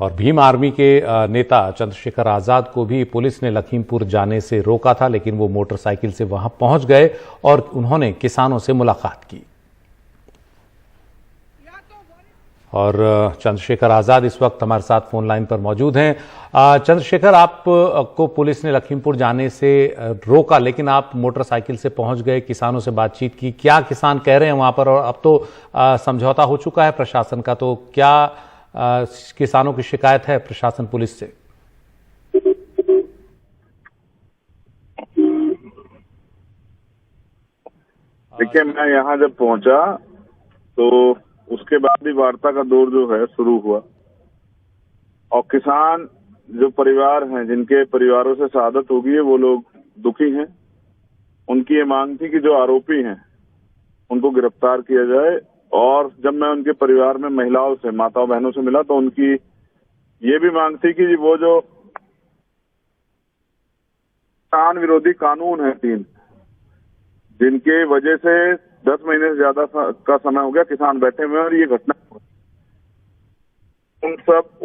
और भीम आर्मी के नेता चंद्रशेखर आजाद को भी पुलिस ने लखीमपुर जाने से रोका था, लेकिन वो मोटरसाइकिल से वहां पहुंच गए और उन्होंने किसानों से मुलाकात की। और चंद्रशेखर आजाद इस वक्त हमारे साथ फोन लाइन पर मौजूद हैं। चंद्रशेखर, आप को पुलिस ने लखीमपुर जाने से रोका, लेकिन आप मोटरसाइकिल से पहुंच गए, किसानों से बातचीत की। क्या किसान कह रहे हैं वहां पर? और अब तो समझौता हो चुका है प्रशासन का, तो क्या किसानों की शिकायत है प्रशासन पुलिस से? देखिए, मैं यहाँ जब पहुंचा तो उसके बाद ही वार्ता का दौर जो है शुरू हुआ, और किसान जो परिवार हैं जिनके परिवारों से शहादत हो गई है वो लोग दुखी हैं। उनकी ये मांग थी कि जो आरोपी हैं उनको गिरफ्तार किया जाए। और जब मैं उनके परिवार में महिलाओं से, माताओं बहनों से मिला तो उनकी ये भी मांग थी कि वो जो किसान विरोधी कानून है 3, जिनके वजह से 10 महीने से ज्यादा का समय हो गया किसान बैठे हुए हैं और ये घटना,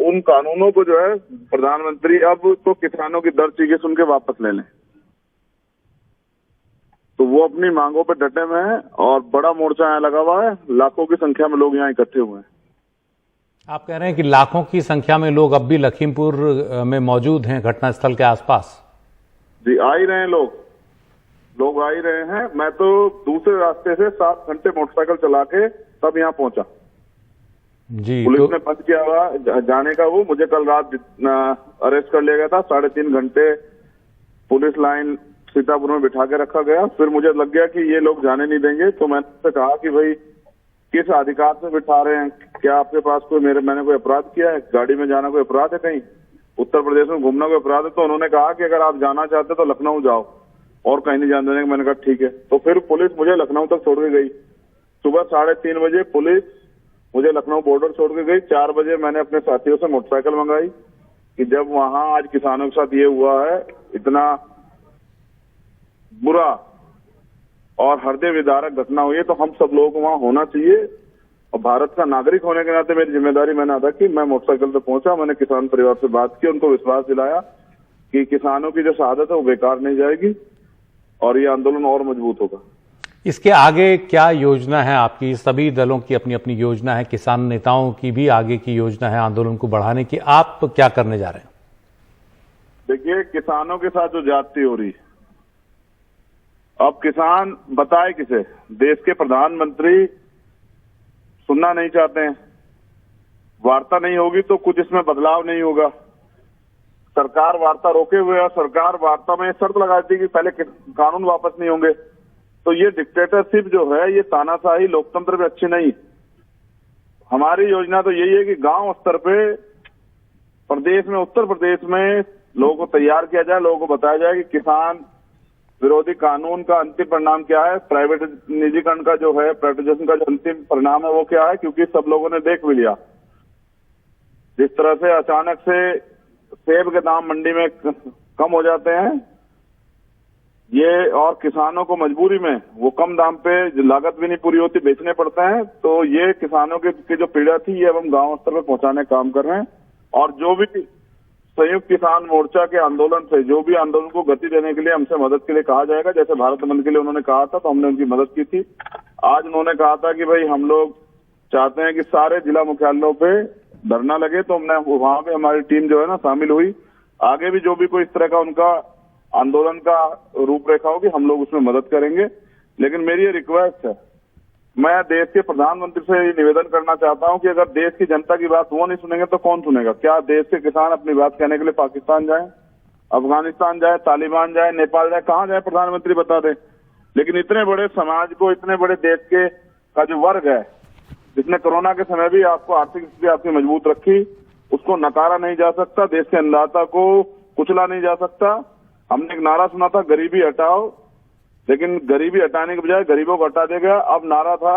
उन कानूनों को जो है प्रधानमंत्री अब तो किसानों की दर्द चीखें सुन के वापस ले लें। तो वो अपनी मांगों पे डटे हुए हैं और बड़ा मोर्चा यहाँ लगा हुआ है। लाखों की संख्या में लोग यहाँ इकट्ठे हुए हैं। आप कह रहे हैं कि लाखों की संख्या में लोग अब भी लखीमपुर में मौजूद हैं घटनास्थल के आसपास? जी, आ ही रहे हैं लोग आ ही रहे हैं। मैं तो दूसरे रास्ते से 7 घंटे मोटरसाइकिल चला के तब यहाँ पहुंचा जी। पुलिस ने बंद किया हुआ जाने का। वो मुझे कल रात अरेस्ट कर लिया गया था। 3.5 घंटे पुलिस लाइन सीतापुर में बिठा के रखा गया। फिर मुझे लग गया कि ये लोग जाने नहीं देंगे, तो मैंने उनसे कहा कि भाई किस अधिकार से बिठा रहे हैं? क्या आपके पास मैंने कोई अपराध किया है? गाड़ी में जाना कोई अपराध है? कहीं उत्तर प्रदेश में घूमना कोई अपराध है? तो उन्होंने कहा कि अगर आप जाना चाहते तो लखनऊ जाओ और कहीं नहीं जाने देंगे। मैंने कहा ठीक है। तो फिर पुलिस मुझे लखनऊ तक छोड़ के गई। सुबह 3:30 बजे पुलिस मुझे लखनऊ बॉर्डर छोड़ के गई। 4 बजे मैंने अपने साथियों से मोटरसाइकिल मंगाई कि जब वहां आज किसानों के साथ ये हुआ है, इतना बुरा और हृदय विदारक घटना हुई है, तो हम सब लोगों को वहां होना चाहिए। और भारत का नागरिक होने के नाते मेरी जिम्मेदारी मैंने अदा की। मैं मोटरसाइकिल पे पहुंचा, मैंने किसान परिवार से बात की, उनको विश्वास दिलाया कि किसानों की जो शहादत है वो बेकार नहीं जाएगी और ये आंदोलन और मजबूत होगा। इसके आगे क्या योजना है आपकी? सभी दलों की अपनी अपनी योजना है, किसान नेताओं की भी आगे की योजना है आंदोलन को बढ़ाने की। आप क्या करने जा रहे हैं? देखिए, किसानों के साथ जो ज्यादती हो रही, अब किसान बताए किसे? देश के प्रधानमंत्री सुनना नहीं चाहते हैं। वार्ता नहीं होगी तो कुछ इसमें बदलाव नहीं होगा। सरकार वार्ता रोके हुए है। सरकार वार्ता में शर्त लगाती है कि पहले कानून वापस नहीं होंगे। तो ये डिक्टेटरशिप जो है, ये तानाशाही लोकतंत्र में अच्छी नहीं। हमारी योजना तो यही है कि गांव स्तर पे प्रदेश में, उत्तर प्रदेश में लोगों को तैयार किया जाए, लोगों को बताया जाए कि किसान विरोधी कानून का अंतिम परिणाम क्या है, प्राइवेट निजीकरण का जो है, प्राइवेटाइजेशन का जो अंतिम परिणाम है वो क्या है। क्योंकि सब लोगों ने देख भी लिया जिस तरह से अचानक से सेब के दाम मंडी में कम हो जाते हैं ये, और किसानों को मजबूरी में वो कम दाम पे लागत भी नहीं पूरी होती, बेचने पड़ते हैं। तो ये किसानों की जो पीड़ा थी, ये अब हम गांव स्तर पर पहुंचाने का काम कर रहे हैं। और जो भी संयुक्त किसान मोर्चा के आंदोलन से, जो भी आंदोलन को गति देने के लिए हमसे मदद के लिए कहा जाएगा, जैसे भारत बंद के लिए उन्होंने कहा था तो हमने उनकी मदद की थी। आज उन्होंने कहा था कि भाई हम लोग चाहते हैं कि सारे जिला मुख्यालयों पे धरना लगे, तो हमने वहां पे हमारी टीम जो है ना शामिल हुई। आगे भी जो भी कोई इस तरह का उनका आंदोलन का रूपरेखा होगी, हम लोग उसमें मदद करेंगे। लेकिन मेरी ये रिक्वेस्ट है, मैं देश के प्रधानमंत्री से निवेदन करना चाहता हूं कि अगर देश की जनता की बात वो नहीं सुनेंगे तो कौन सुनेगा? क्या देश के किसान अपनी बात कहने के लिए पाकिस्तान जाए, अफगानिस्तान जाए, तालिबान जाए, नेपाल जाए, कहां जाए? प्रधानमंत्री बता दे। लेकिन इतने बड़े समाज को, इतने बड़े देश के का जो वर्ग है, जिसने कोरोना के समय भी आपको आर्थिक स्थिति आपकी मजबूत रखी, उसको नकारा नहीं जा सकता। देश के अन्नदाता को कुचला नहीं जा सकता। हमने एक नारा सुना था, गरीबी हटाओ, लेकिन गरीबी हटाने के बजाय गरीबों को हटा देगा। अब नारा था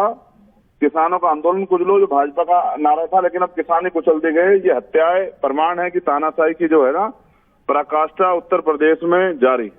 किसानों का आंदोलन कुचलो, जो भाजपा का नारा था, लेकिन अब किसान ही कुचल दिए गए। ये हत्याएं प्रमाण है कि तानाशाही की जो है ना पराकाष्ठा उत्तर प्रदेश में जारी।